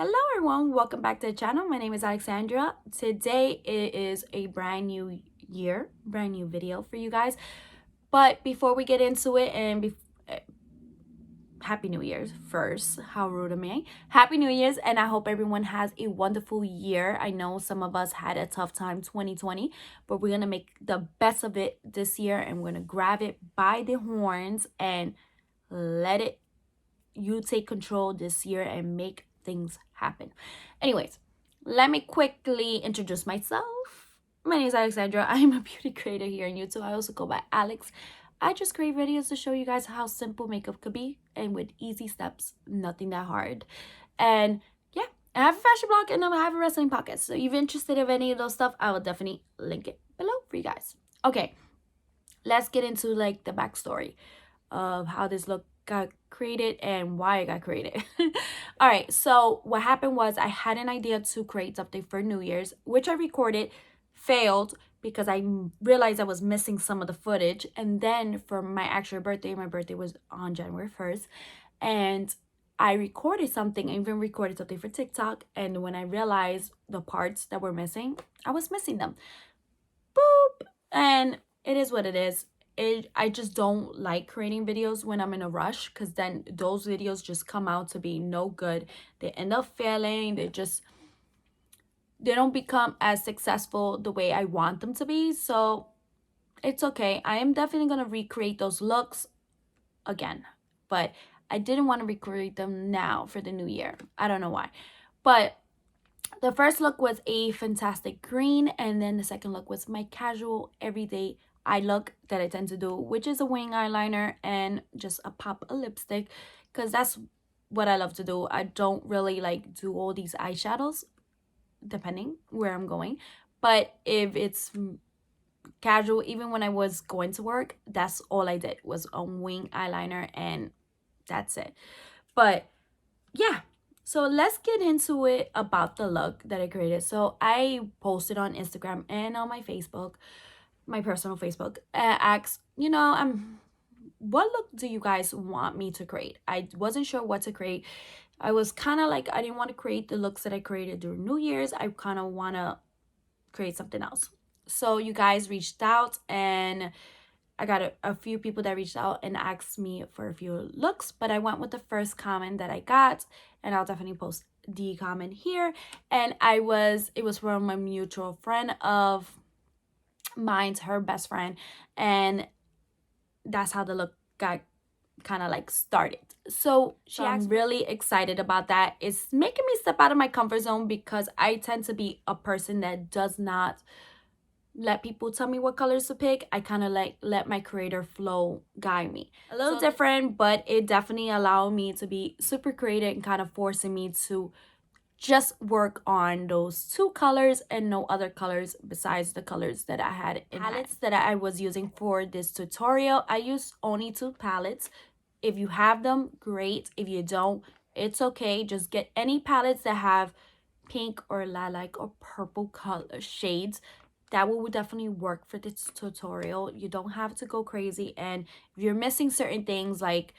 Hello everyone, welcome back to the channel. My name is Alexandria. Today it is a brand new year, brand new video for you guys. But before we get into it, and Happy New Year's first. How rude of me. Happy New Year's, and I hope everyone has a wonderful year. I know some of us had a tough time 2020, but we're going to make the best of it this year, and we're going to grab it by the horns and let you take control this year and make things happen. Anyways, let me quickly introduce myself. My name is Alexandra. I'm a beauty creator here on YouTube. I also go by Alex. I just create videos to show you guys how simple makeup could be and with easy steps, nothing that hard. And yeah, I have a fashion blog and I have a wrestling podcast. So if you're interested in any of those stuff, I will definitely link it below for you guys. Okay, let's get into like the backstory of how this look got created and why it got created. All right, so what happened was I had an idea to create something for New Year's, which I recorded, failed because I realized I was missing some of the footage. And then for my actual birthday, my birthday was on January 1st, and I recorded something. I even recorded something for TikTok, and when I realized the parts that were missing, I was missing them. Boop. And it is what it is. I just don't like creating videos when I'm in a rush, because then those videos just come out to be no good. They end up failing. They don't become as successful the way I want them to be. So it's okay. I am definitely going to recreate those looks again, but I didn't want to recreate them now for the new year. I don't know why. But the first look was a fantastic green, and then the second look was my casual everyday eye look that I tend to do, which is a wing eyeliner and just a pop of lipstick, because that's what I love to do. I don't really like do all these eyeshadows depending where I'm going, but if it's casual, even when I was going to work, that's all I did was a wing eyeliner and that's it. But yeah, so let's get into it about the look that I created. So I posted on Instagram and on my Facebook, my personal Facebook, asked, what look do you guys want me to create? I wasn't sure what to create. I was kind of like, I didn't want to create the looks that I created during New Year's. I kind of want to create something else. So you guys reached out, and I got a few people that reached out and asked me for a few looks, but I went with the first comment that I got, and I'll definitely post the comment here. And it was from a mutual friend of mine's, her best friend, and that's how the look got kind of like started. So I'm really excited about that. It's making me step out of my comfort zone, because I tend to be a person that does not let people tell me what colors to pick. I kind of like let my creator flow guide me. A little different, but it definitely allowed me to be super creative and kind of forcing me to just work on those two colors and no other colors besides the colors that I had in palettes that I was using for this tutorial. I used only two palettes. If you have them, great. If you don't, it's okay. Just get any palettes that have pink or lilac or purple color shades. That will definitely work for this tutorial. You don't have to go crazy. And if you're missing certain things like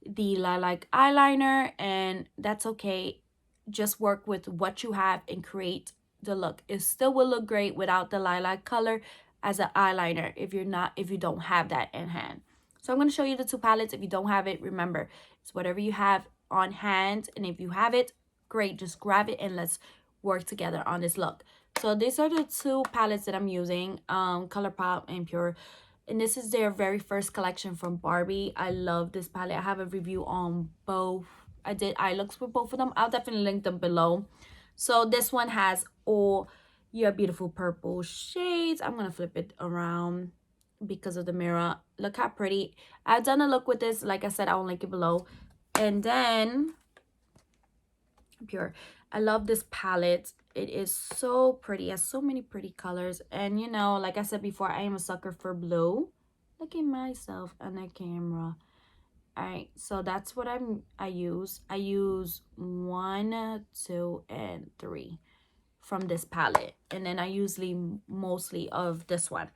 the lilac eyeliner, and that's okay, just work with what you have and create the look. It still will look great without the lilac color as an eyeliner if you don't have that in hand. So I'm going to show you the two palettes. If you don't have it, remember, it's whatever you have on hand, and if you have it, great, just grab it and let's work together on this look. So these are the two palettes that I'm using, ColourPop and Pure. And this is their very first collection from Barbie. I love this palette. I have a review on both. I did eye looks with both of them. I'll definitely link them below. So this one has all your beautiful purple shades. I'm going to flip it around because of the mirror. Look how pretty. I've done a look with this. Like I said, I'll link it below. And then Pure. I love this palette. It is so pretty. It has so many pretty colors. And like I said before, I am a sucker for blue. Look at myself on the camera. All right, so that's what I use. I use 1, 2, and 3 from this palette, and then I usually mostly of this one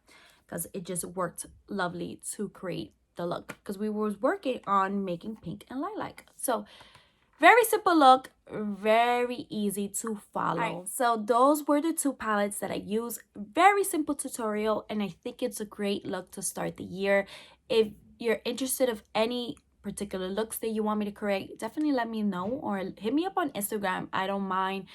because it just worked lovely to create the look, because we were working on making pink and lilac. So Very simple look, very easy to follow. Right, so those were the 2 palettes that I use. Very simple tutorial, and I think it's a great look to start the year. If you're interested of any particular looks that you want me to create, definitely let me know or hit me up on Instagram. I don't mind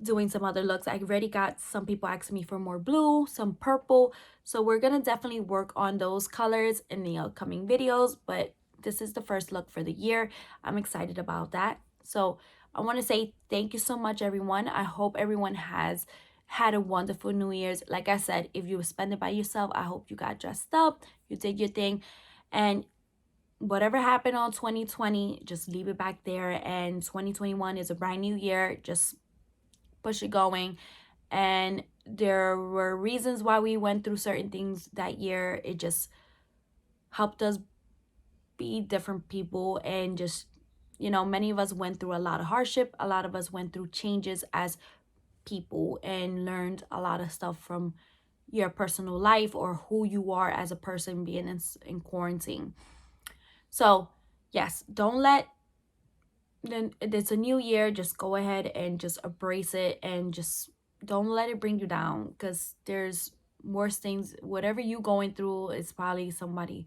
doing some other looks. I already got some people asking me for more blue, some purple, so we're gonna definitely work on those colors in the upcoming videos. But this is the first look for the year. I'm excited about that. So I want to say thank you so much, everyone. I hope everyone has had a wonderful New Year's. Like I said, if you spend it by yourself, I hope you got dressed up, you did your thing, and whatever happened on 2020, just leave it back there. And 2021 is a brand new year. Just push it going. And there were reasons why we went through certain things that year. It just helped us be different people, and just, you know, many of us went through a lot of hardship. A lot of us went through changes as people and learned a lot of stuff from your personal life or who you are as a person being in quarantine. So yes, don't let, then it's a new year, just go ahead and just embrace it, and just don't let it bring you down, because there's worse things. Whatever you going through is probably somebody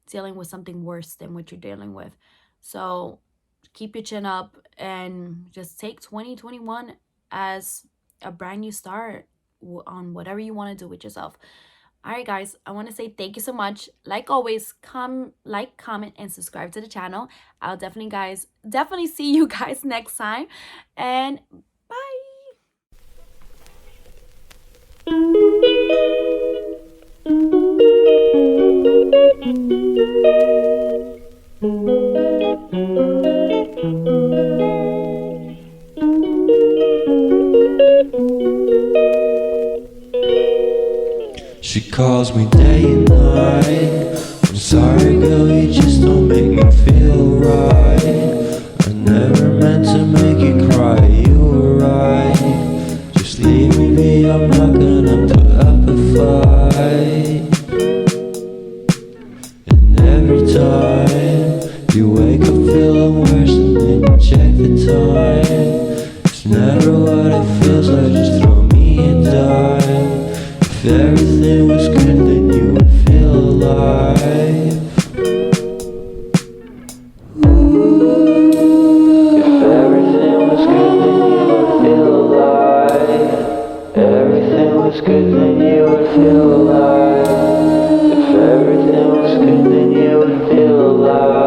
dealing with something worse than what you're dealing with. So keep your chin up and just take 2021 as a brand new start on whatever you want to do with yourself. All right, guys, I want to say thank you so much. Like always, like, comment, and subscribe to the channel. I'll definitely see you guys next time, and bye. She calls me day and night. I'm sorry, girl, you just don't make me feel right. I never meant to make you cry, you were right. Just leave me be, I'm not gonna put up a fight. And every time you wake up feeling worse, and then you check the time. It's never what it feels like, just throw me a dime. If everything was good, then you would feel alive. If everything was good, then you would feel alive. Everything was good, then you would feel alive. If everything was good, then you would feel alive.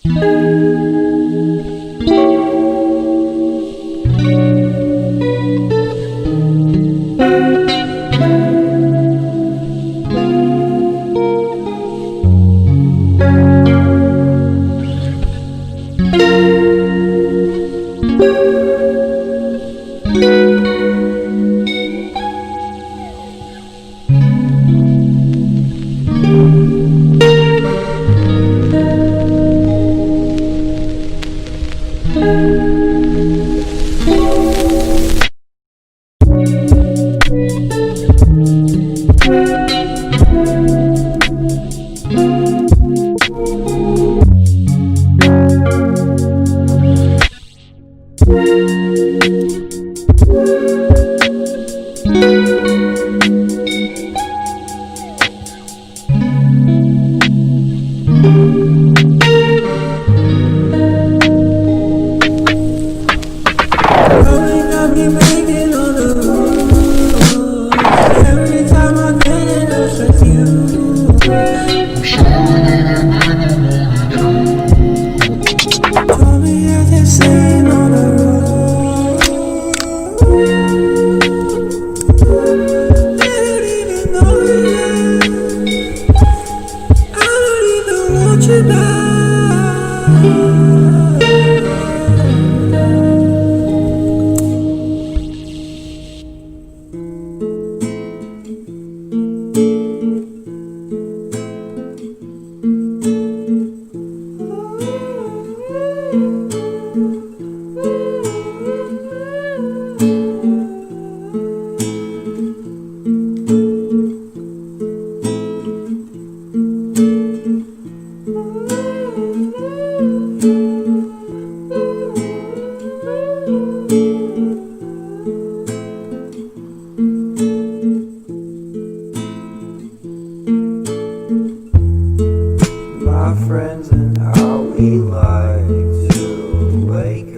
My friends and how we like to wake